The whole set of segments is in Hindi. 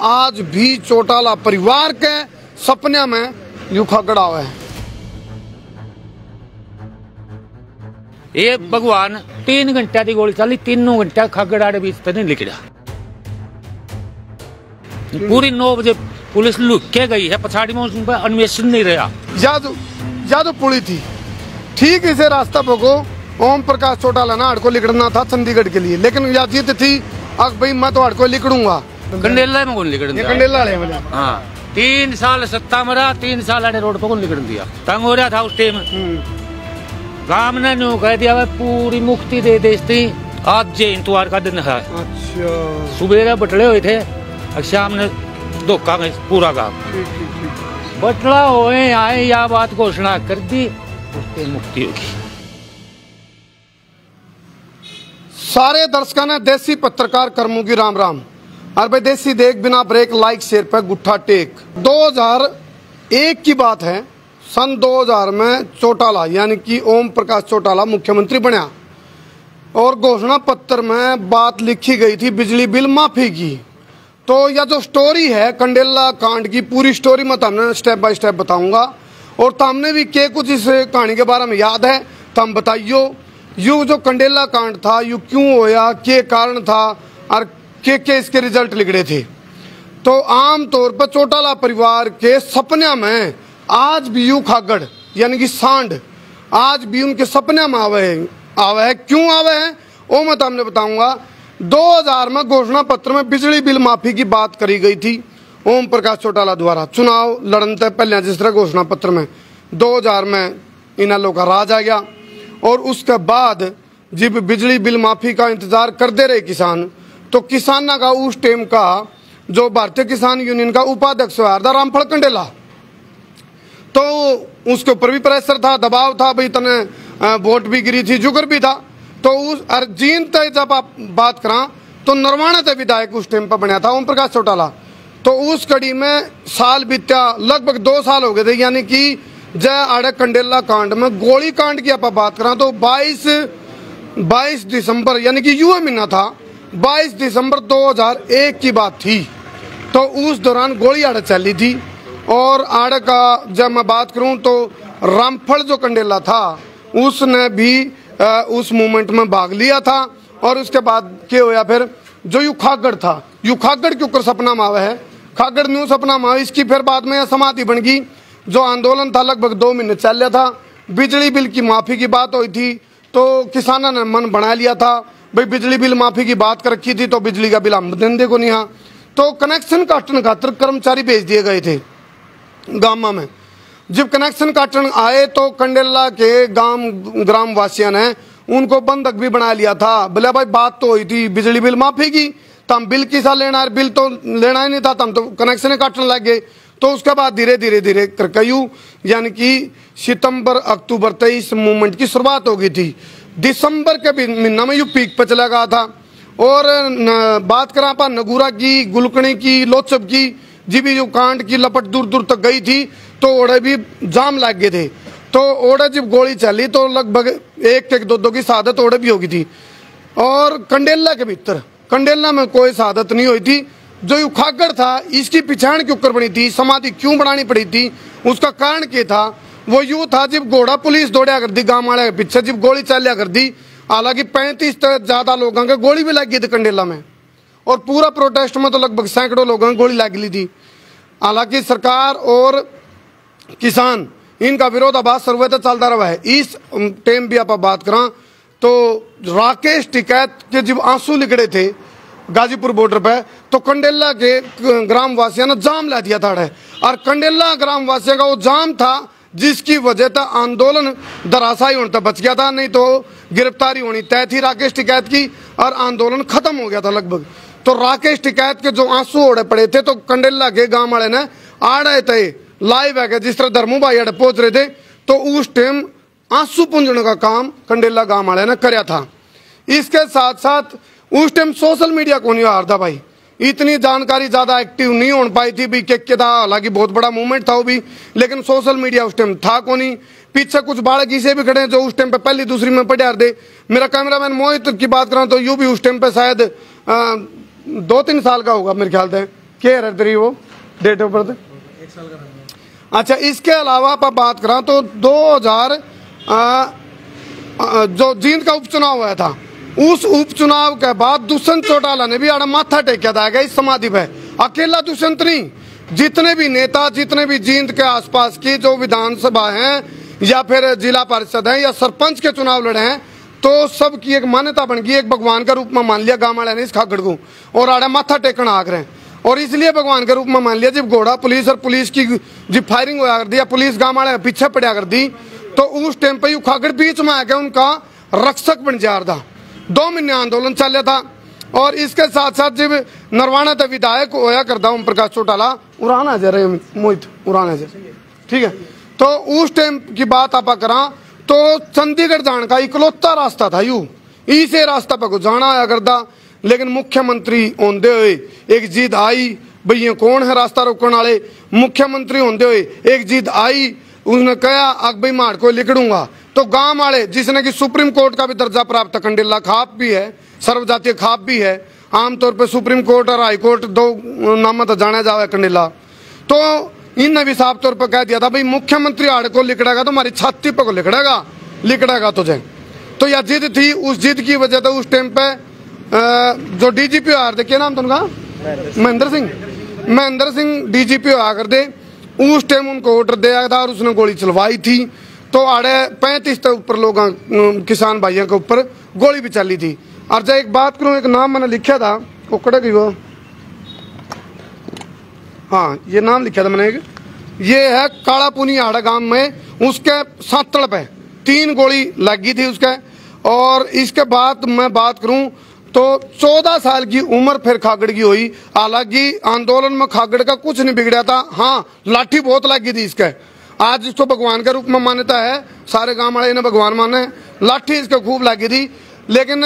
आज भी चौटाला परिवार के सपने में यू खगड़ा हुआ है। ये भगवान 3 घंटे की गोली चली, 3 घंटे खगड़ा बीच तो नहीं लिखड़ा। पूरी 9 बजे पुलिस लुक के गई है, पछाड़ी में उस पर अन्वेषण नहीं रहा। जादू पुली थी ठीक इसे रास्ता पको ओम प्रकाश चौटाला ना हड़को लिखना था चंडीगढ़ के लिए, लेकिन याद थी अब भाई मैं तो हड़को लिखूंगा कंडेला में कौन लिखड़ दिया? कंडेला हाँ 3 साल सत्ता मरा, 3 साल आने रोड पर कौन लिखड़ दिया? तंग हो रहा था उस टाइम। गांव ने न्यू कह दिया पूरी मुक्ति दे देती, आज जे इतवार का दिन है। अच्छा सुबह बटले हुए थे, शाम ने धोखा में पूरा गांव बटला हुए आए, या बात घोषणा कर दी, उससे मुक्ति होगी। सारे दर्शकों ने देसी पत्रकार कर्मों की राम राम। और भाई देसी देख बिना ब्रेक लाइक शेयर पे गुट्ठा टेक। 2001 की बात है, सन 2000 में चौटाला यानी कि ओम प्रकाश चौटाला मुख्यमंत्री बना और घोषणा पत्र में बात लिखी गई थी बिजली बिल माफी की। तो यह जो स्टोरी है कंडेला कांड की, पूरी स्टोरी मैं तुमने स्टेप बाय स्टेप बताऊंगा और तुमने भी के कुछ इस कहानी के बारे में याद है तो हम बताइयो। यू जो कंडेला कांड था यू क्यों होया, के कारण था और के इसके रिजल्ट लिखड़े थे। तो आम तौर पर चौटाला परिवार के सपने में आज भी यू खागड़ यानी कि सांड आज भी उनके सपने में आवे है। क्यों आवे है वो मैं तुमने बताऊंगा। 2000 में घोषणा पत्र में बिजली बिल माफी की बात करी गई थी ओम प्रकाश चौटाला द्वारा। चुनाव लड़ने से पहले जिस तरह घोषणा पत्र में 2000 में इन लोगों का राज आ गया और उसके बाद जब बिजली बिल माफी का इंतजार करते रहे किसान, तो किसाना का उस टाइम का जो भारतीय किसान यूनियन का उपाध्यक्ष था रामफल कंडेला, तो उसके ऊपर भी प्रेशर था, दबाव था, भाई तने वोट भी गिरी थी, जुगर भी था। तो उस अर्जीन तय जब आप बात करा तो नरवाना तय विधायक उस टाइम पर बना था ओम प्रकाश चौटाला। तो उस कड़ी में साल बीत्या, लगभग 2 साल हो गए थे, यानी कि जय आड़े कंडेला कांड में गोली कांड की आप बात करा तो 22 दिसंबर यानी कि युवा महीना था, 22 दिसंबर 2001 की बात थी। तो उस दौरान गोली आड़े चली थी और आड़े का जब मैं बात करूं तो रामफल जो कंडेला था उसने भी उस मूवमेंट में भाग लिया था। और उसके बाद क्या होया फिर जो यू खागड़ था, यू खागड़ के ऊपर सपना में आवा है, खागड़ न्यू सपना में इसकी फिर बाद में समाधि बन गई। जो आंदोलन था लगभग 2 महीने चल रहा था, बिजली बिल की माफी की बात हुई थी तो किसानों ने मन बना लिया था भाई बिजली बिल माफी की बात कर रखी थी तो बिजली का बिल हम देने को नहीं। तो कनेक्शन काटने खातिर कर्मचारी भेज दिए गए थे गामा में। जब कनेक्शन काटने आए तो कंडेला के ग्राम वासियों ने उनको बंधक भी बना लिया था। बोले भाई बात तो हुई थी बिजली बिल माफी की, तो हम बिल किसा लेना है, बिल तो लेना ही नहीं था, तो हम तो कनेक्शन काटने लग गए। तो उसके बाद धीरे धीरे करकयू यानी कि सितंबर अक्टूबर 23 मूवमेंट की शुरुआत हो गई थी। दिसंबर के महीना में यू पीक पर चला गया था। और बात करा पा नगूरा की, गुलकणी की, लोचब की, जी भी जो कांड की लपट दूर दूर तक गई थी तो ओढ़े भी जाम लग गए थे। तो ओढ़े जब गोली चली तो लगभग 1-2 की शहादत ओढ़े भी होगी थी। और कंडेला के भीतर कंडेला में कोई शहादत नहीं हुई थी। जो यू खागड़ था इसकी पिछाड़ के ऊपर बनी थी, समाधि क्यों बनानी पड़ी थी, उसका कारण क्या था? वो यूं था जब घोड़ा पुलिस दौड़िया कर दी गांव वाले के पीछे, जब गोली चलिया कर दी, हालांकि 35 से ज्यादा लोगों के गोली भी लग गई थी कंडेला में। और पूरा प्रोटेस्ट में तो लगभग सैकड़ों लोगों की गोली लग ली थी। हालांकि सरकार और किसान इनका विरोधाभास सर्वत्र चलता रहा है। इस टाइम भी आप बात करा तो राकेश टिकैत के जब आंसू लिखड़े थे गाजीपुर बॉर्डर पे, तो कंडेला के ग्राम वासियों ने जाम ला दिया था। और कंडेला ग्राम वासियों का वो जाम था जिसकी वजह से आंदोलन धराशायी होने तक बच गया था, नहीं तो गिरफ्तारी होनी तय थी राकेश टिकैत की और आंदोलन खत्म हो गया था लगभग। तो राकेश टिकैत के जो आंसू ओढ़े पड़े थे तो कंडेला के गांव वाले ने आड़े थे लाइव है जिस तरह धर्मू भाई अड़े पहुंच रहे थे, तो उस टाइम आंसू पूंजने का काम कंडेला गांव वाले ने कराया था। इसके साथ साथ उस टाइम सोशल मीडिया को नहीं हारता भाई, इतनी जानकारी ज्यादा एक्टिव नहीं हो पाई थी भी के था। हालांकि बहुत बड़ा मूवमेंट था वो भी, लेकिन सोशल मीडिया उस टाइम था को नहीं। पीछे कुछ बालक इसे भी खड़े हैं जो उस टाइम पे पहली दूसरी में पढ़े दे। मेरा कैमरामैन मोहित की बात करा तो यू भी उस टाइम पे शायद 2-3 साल का होगा मेरे ख्याल से, क्या है तेरी वो डेट ऑफ बर्थ? 1 साल का। अच्छा, इसके अलावा आप बात करा तो 2000 जो जींद का उपचुनाव हुआ था, उस उपचुनाव के बाद दुष्यंत चौटाला ने भी आड़ा माथा टेका था इस समाधि पे। अकेला दुष्यंत नहीं, जितने भी नेता, जितने भी जींद के आसपास की जो विधानसभा हैं या फिर जिला परिषद है या सरपंच के चुनाव लड़े हैं, तो सबकी एक मान्यता बन गई, एक भगवान का रूप में मान लिया गांव वाले ने इस खागड़ को, और आड़ा माथा टेकना आग रहे हैं। और इसलिए भगवान के रूप में मान लिया, जब घोड़ा पुलिस और पुलिस की जब फायरिंग होया कर दी या पुलिस गांव वाले पीछे पड़ा कर दी, तो उस टाइम पे खागड़ बीच में आके उनका रक्षक बन जा रहा था। 2 महीने आंदोलन चल था। और इसके साथ साथ जब नरवाना तक विधायक होया करता ओम प्रकाश चौटाला, उड़ाना जा रहे मोहित उड़ाना जा, ठीक है। तो उस टाइम की बात आप करा तो चंडीगढ़ जाने का इकलौता रास्ता था यू, इसे रास्ता पर को जाना आया करता। लेकिन मुख्यमंत्री होंदे हुए एक जिद आई, भाई ये कौन है रास्ता रोकने वाले? मुख्यमंत्री होंदे हुए एक जिद आई, उसने कहा अग भाई मार को लिखड़ूंगा। तो गांव वाले, जिसने कि सुप्रीम कोर्ट का भी दर्जा प्राप्त, कंडेला खाप भी है, सर्वजातीय खाप भी है, आमतौर पे सुप्रीम कोर्ट और हाई कोर्ट 2 नाम तो जाना जावे कंडेला। तो इनने भी साफ तौर पर कह दिया था भाई मुख्यमंत्री आड़ को लिखड़ेगा तो हमारी छाती पर को लिखड़ेगा तुझे। तो यह जिद थी, उस जिद की वजह से उस टाइम पे जो डीजीपी आ थे, क्या नाम था उनका? महेंद्र सिंह डीजीपी आ कर दे, उस टाइम उनको ऑर्डर दिया था और उसने गोली चलवाई थी। तो आड़े 35 के ऊपर लोग किसान भाइयों के ऊपर गोली भी चली थी। और जब एक बात करूं, एक नाम मैंने लिखा था, उकड़े की वो, हाँ ये नाम लिखा था मैंने एक, ये है कालापुनी आड़ा गांव में, उसके सातड़ पे 3 गोली लगी थी उसके। और इसके बाद मैं बात करूं तो 14 साल की उम्र फिर खागड़ की हुई। हालांकि आंदोलन में खागड़ का कुछ नहीं बिगड़ा था, हाँ लाठी बहुत लगी थी इसके। आज इसको भगवान के रूप में मान्यता है, सारे गांव वाले इन्हें भगवान माने, लाठी इसको खूब लगी थी। लेकिन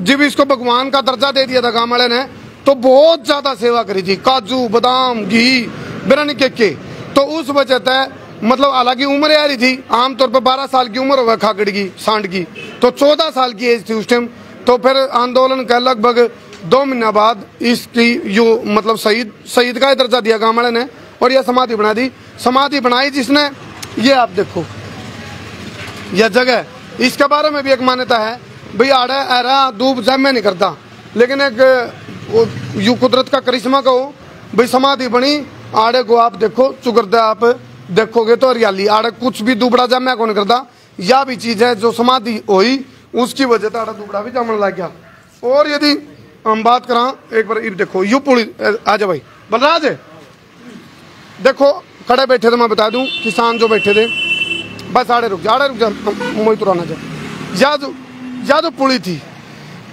जब इसको भगवान का दर्जा दे दिया था गांव वाले ने, तो बहुत ज्यादा सेवा करी थी, काजू बादाम घी बिरयानी के। तो उस वजह से मतलब हालांकि उम्र आ रही थी, आमतौर पर 12 साल की उम्र होगा खागड़ की सांड की, तो 14 साल की एज थी उस टाइम। तो फिर आंदोलन का लगभग 2 महीने बाद इसकी यो मतलब शहीद का दर्जा दिया गांव वाले ने, और यह समाधि बना दी। समाधि बनाई जिसने, ये आप देखो यह जगह, इसके बारे में भी एक मान्यता है भाई आड़ा ऐरा दूब जमे नहीं करता, लेकिन एक यू कुदरत का करिश्मा कहो भाई समाधि बनी आड़े को आप देखो, चुगरदा आप देखोगे तो हरियाली, आड़े कुछ भी दुबड़ा जमा कौन करता। यह भी चीज है जो समाधि हुई, उसकी वजह से आड़ा दुबड़ा भी जमने लग गया। और यदि हम बात करा एक बार देखो यू पुली आजा भाई बलराज है, देखो खड़े बैठे थे, मैं बता दूं किसान जो बैठे थे, बस आड़े रुक जा मोहित तुराना जा, या जो पुली थी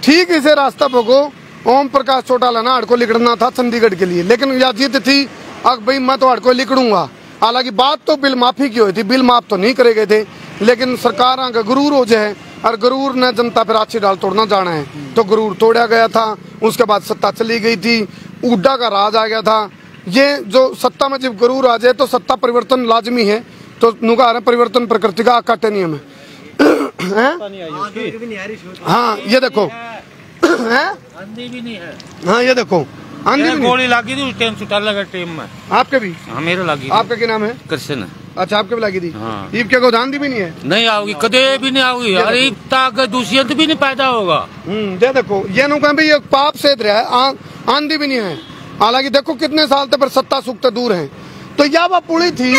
ठीक इसे रास्ता पको ओम प्रकाश चौटाला ना हड़को लिखड़ना था चंडीगढ़ के लिए, लेकिन यह जिद थी अब भाई मैं तो हड़को लिखड़ूंगा। हालांकि बात तो बिल माफी की हुई थी, बिल माफ तो नहीं करे गए थे, लेकिन सरकार का गुरूर हो जाए, और गुरूर ने जनता पर अच्छी डाल तोड़ना जाना है, तो गुरूर तोड़ा गया था। उसके बाद सत्ता चली गई थी, उड्डा का राज आ गया था। ये जो सत्ता में जब गुरूर आ जाए तो सत्ता परिवर्तन लाजमी है, तो नुका परिवर्तन प्रकृति का काटे नियम है। हाँ ये देखो आंधी भी नहीं है, हाँ ये देखो आंधी भी गोली लगी थी उस टाइम चौटाला का टाइम में। आपके भी? हाँ मेरे लगी। आपका क्या नाम है? कृष्ण। अच्छा आपके भी लगी थी? हाँ। ईब क्या को आंधी भी नहीं है? नहीं आओगी, कदे भी नहीं आओगी, अरे तक दूषित भी नहीं पैदा होगा। ये देखो ये नु भाई ये पाप से रहा है, आंधी भी नहीं है। हालांकि देखो कितने साल तक पर सत्ता सुख तो दूर है। तो यह वह पुली थी,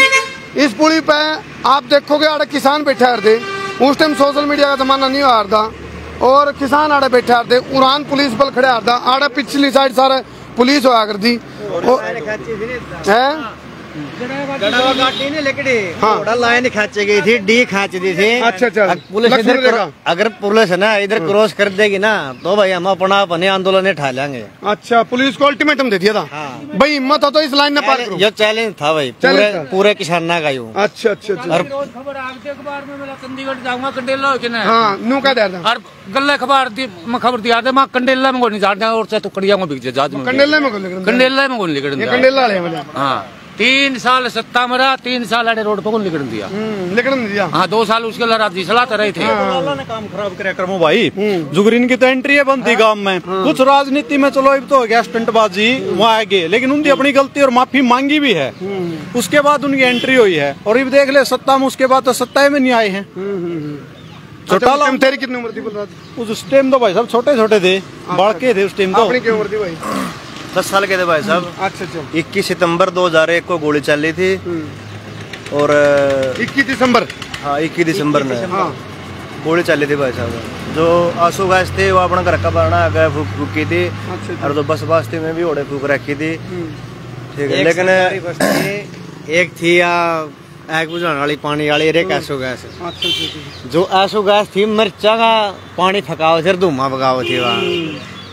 इस पुली पे आप देखोगे आड़े किसान बैठे थे, उस टाइम सोशल मीडिया का जमाना नहीं आ रहा था, और किसान आड़े बैठे थे, उड़ान पुलिस बल खड़े आ था, आड़े पिछली साइड सारे पुलिस होया कर दी है। लाइन खाची गई थी, डी खाच दी थी। अच्छा पुलिस अगर पुलिस ना इधर क्रॉस कर देगी ना तो भाई हम अपना अपने आंदोलन उठा लेंगे। अच्छा पुलिस को अल्टीमेटम दे दिया था? हाँ। भाई हिम्मत हो तो इस लाइन में पार करो। ये चैलेंज था भाई पूरे किसाना का यूँ। अच्छा अच्छा अच्छा। खबर आगे अखबार में मैं चंडीगढ़ जाऊंगा कंडेला हो के ना। हाँ न्यू कह दिया था। और गल्ला अखबार मैं खबर दिया था, मैं कंडेला में को नहीं जाता और चाहे तो कड़िया में बिक जा कंडेला में को कंडेला में को नहीं कंडेला वाले हाँ 3 साल सत्ता में रहा, 3 साल आड़े रोड पर कौन निकल दिया। निकल नहीं दिया। हाँ 2 साल उसके लिए राज्य चलाते रहे थे। ने काम खराब करे करमो भाई। जुगरीन की तो एंट्री है बनती गांव में, कुछ राजनीति में चलो अब तो हो गया स्टंटबाजी वहाँ आगे, लेकिन उनकी अपनी गलती और माफी मांगी भी है, उसके बाद उनकी एंट्री हुई है। और अब देख ले सत्ता में, उसके बाद तो सत्ता में नहीं आए हैं। छोटा तेरी कितनी उम्र थी बलराज? उस टाइम तो भाई साहब छोटे छोटे थे, बालके थे उस टाइम तो। अपनी क्या उम्र थी भाई? 10 साल के थे भाई साहब। अच्छा अच्छा। 21 सितंबर 2001 को गोली चली थी और 21 दिसंबर, हाँ 21 दिसंबर में हाँ गोली चली थी भाई साहब। जो आंसू गैस थे वो अपना घर का बना गया फूक फूकी थी। और जो बस बास्ती में भी ओढ़े फूक रखी थी, ठीक है। लेकिन एक थी आग बुझाने वाली पानी वाली, एक आंसू गैस। जो आंसू गैस थी मिर्चा का पानी फकाओ थे, धुआं भगाओ थी वहाँ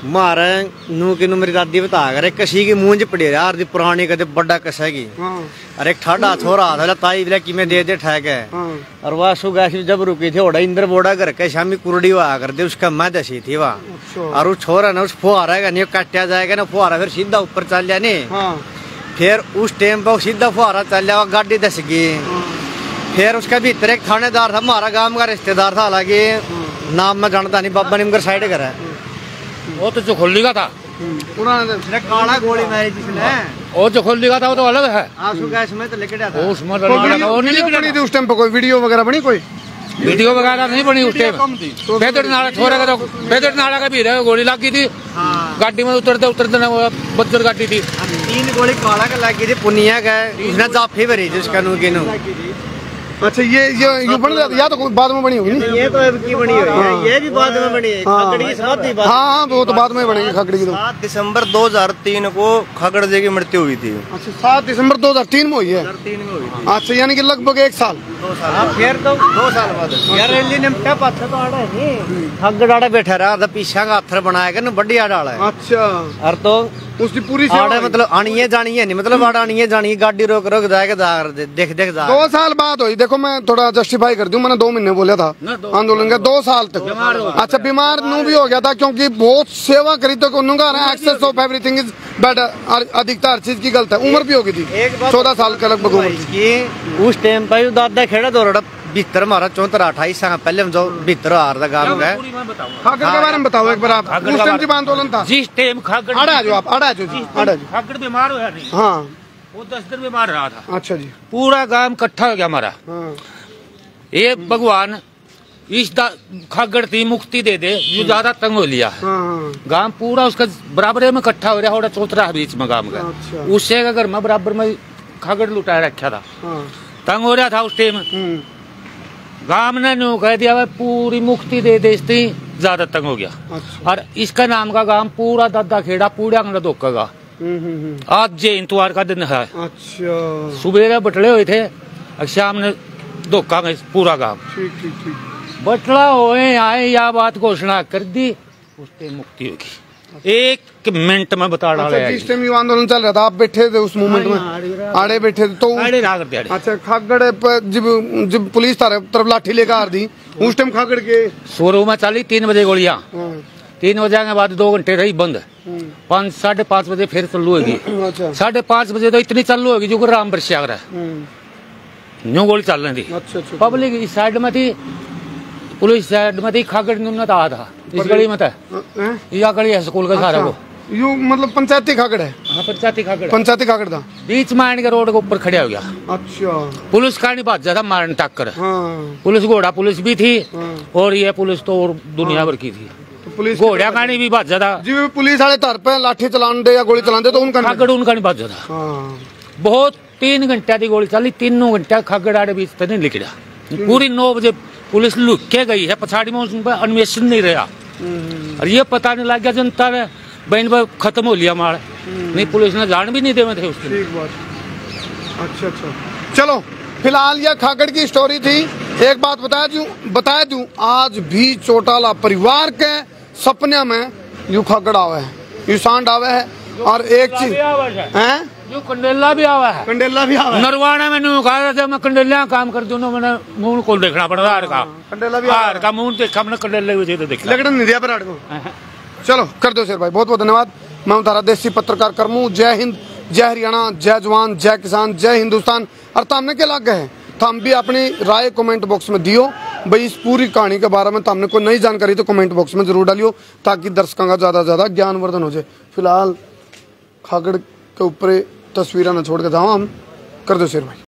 मारे नू की मेरी दादी बता करे कसी की मूंज पड़ी यार दी पुरानी कदे बड़ा कसेगी। अरे एक ठाडा छोरा था ताई बिला कि मैं दे ठहक है। और वह सुगैस जब रुकी थी ओड़ा इंद्र बोड़ा घर के शामी कुरड़ी हुआ कर दे, उसका मैं दसी थी वहाँ। और वो छोरा ना उस फुहारा का नहीं काटा जाएगा ना, फुहारा फिर सीधा ऊपर चल जाए नहीं। फिर उस टाइम पर सीधा फुहारा चल जाएगा, गाड़ी दस गई। फिर उसका भीतर एक थानेदार था, हमारा गाँव का रिश्तेदार था, हालांकि नाम मैं जानता नहीं, बाबा निमगर साइड घर है। वो तो जो खोली का था, काला गोली मारी जिसने, वो जो खोली का था वो तो अलग है। आंसू गैस में तो लेके था। उसमें तो वो नहीं निकली थी उस टाइम पे। कोई वीडियो वगैरह बनी? कोई वीडियो वगैरह नहीं बनी उस टाइम। पैदल नाला छोरे का, तो पैदल नाला का भी है, गोली लगी थी गाड़ी में। उतरते उतरते ना वो बज्जर गाड़ी थी, 3 गोली काला का लगी थी, पुनिया का उसने जाफी भरी थी उसका नू किनू। अच्छा ये बन गया, या तो कोई बाद में बनी होगी? ये तो अब की बनी हुई है, ये भी बाद में बनी है। खगड़ की समाधि बाद, हाँ वो तो बाद में बनेगी खगड़ की। तो 7 दिसंबर 2003 को खगड़ जी की मृत्यु हुई थी। अच्छा 7 दिसंबर 2003 में हुई है। 2003 में हुई थी। अच्छा यानी कि लगभग 1 साल। 2 साल फिर तो 2 साल बाद यार रैली निपटा पाछे तो आड़ा है खगड़ आड़ा बैठा रहा, पीछा का हथर बनाया कर बड़ी आड़ा है। अच्छा। और तो उसकी पूरी आड़ा मतलब आनिए जानिए नहीं, मतलब आड़ा आनिए जानिए, गाड़ी रोक रोक जाएगा देख देख जा। 2 साल बाद हुई। देखो मैं थोड़ा जस्टिफाई कर दूं, मैंने 2 महीने बोला था आंदोलन का, 2 साल तक। अच्छा बीमार नू भी हो गया था क्योंकि बहुत सेवा करी तो excess of everything is better, अधिकता हर चीज की गलत है। उम्र भी हो गई थी 14 साल का लगभग उम्र थी। उस टाइम पर दादा खेड़ा दौड़ा भीतर मारा 34-28 साल पहले जो भीतर हार दा गांव गए। खागड़ के बारे में बताओ एक बार आप। उस टाइम जब आंदोलन था, जिस टाइम खागड़ आड़ा जो आप आड़ा जो जी आड़ा जो खागड़ बीमार हुआ नहीं, हाँ वो 10 दिन बीमार रहा था। अच्छा जी। पूरा गांव इकट्ठा हो गया हमारा। ये भगवान इस खागड़ थी मुक्ति दे दे, जो ज्यादा तंग हो लिया है गांव पूरा, उसका बराबर में इकट्ठा हो रहा है। चौथरा है बीच में गांव का, उससे अगर मैं बराबर में खागड़ लुटाया रखा था, तंग हो रहा था उस टाइम। गांव ने न्यू कह दिया भाई पूरी मुक्ति दे देती, ज्यादा तंग हो गया। अच्छा। और इसका नाम का गांव पूरा दादा खेड़ा पूरा धोखा का। आज जे इतवार का दिन है। अच्छा। सुबह बटले हुए थे, शाम ने धोखा में पूरा गांव बटला हुए आए, या बात घोषणा कर दी, उससे मुक्ति होगी। 1 मिनट में बता रहा है। जिस टाइम आंदोलन चल रहा था आप बैठे थे उस मोमेंट में? आड़े बैठे थे तो अच्छा खागड़ जब पुलिस तरफ लाठी लेकर आ दी, उस टाइम खागड़ के शुरू में चली 3 बजे गोलियां, 3 बजे के बाद 2 घंटे रही बंद, 5-5:30 बजे फिर चालू होगी। 5:30 बजे तो इतनी चालू होगी जो राम बरसिया न्यू गोली चल रही थी। पब्लिक इस साइड में थी, पुलिस साइड में थी, खागड़ न्यूनत आ था इस गली में था। या गली है स्कूल का सारा वो यू मतलब पंचायती खागड़ है। हाँ पंचायती खागड़ था। बीच में आने के रोड के ऊपर खड़ा हो गया। अच्छा। पुलिस का नहीं बात ज्यादा मारन टक्कर। पुलिस घोड़ा पुलिस भी थी और ये पुलिस तो और दुनिया भर की थी। पुलिस घोड़ा का नहीं भी बात ज्यादा जी, पुलिस वाले तर पे लाठी चलान दे या गोली चलान दे तो उनका खागड़ उनका नहीं बात ज्यादा। बहुत 3 घंटे की गोली चली, 3 घंटे खागड़ आड़े बीच नहीं निकला। पूरी 9 बजे पुलिस लुक के गई है, पछाड़ी में उस पर अन्वेषण नहीं रहा। और ये पता नहीं लग गया जनता ने बहन पर खत्म हो लिया मार, नहीं पुलिस ने जान भी नहीं दे थे उसके। ठीक बात। अच्छा अच्छा चलो फिलहाल यह खागड़ की स्टोरी थी। एक बात बता दूं आज भी चौटाला परिवार के सपने में यू खागड़ आवे है, यू सांड आवे है। और एक चीज है कंडेला भी आवा है, कंडेला भी आवा है। नरवाना में कहा था मैं कंडेला काम कर दूं, मैंने मुंह को देखना पड़ा हार का, कंडेला भी हार का मुंह देखा मैंने, कंडेले भी देख लगन नहीं दिया पर को। चलो कर दो शेर भाई, बहुत बहुत धन्यवाद। मैं हूं तारा देसी पत्रकार करमू। जय हिंद जय हरियाणा, जय जवान, जय किसान, जय हिंदुस्तान। और तमने क्या लग है, थम भी अपनी राय कमेंट बॉक्स में दियो भाई। इस पूरी कहानी के बारे में तमने कोई नई जानकारी तो कमेंट बॉक्स में जरूर डालियो, ताकि दर्शकों का ज़्यादा से ज़्यादा ज्ञानवर्धन हो जाए। फिलहाल खागड़ के ऊपर तस्वीरें न छोड़ के जाओ, हम कर दो शेर भाई।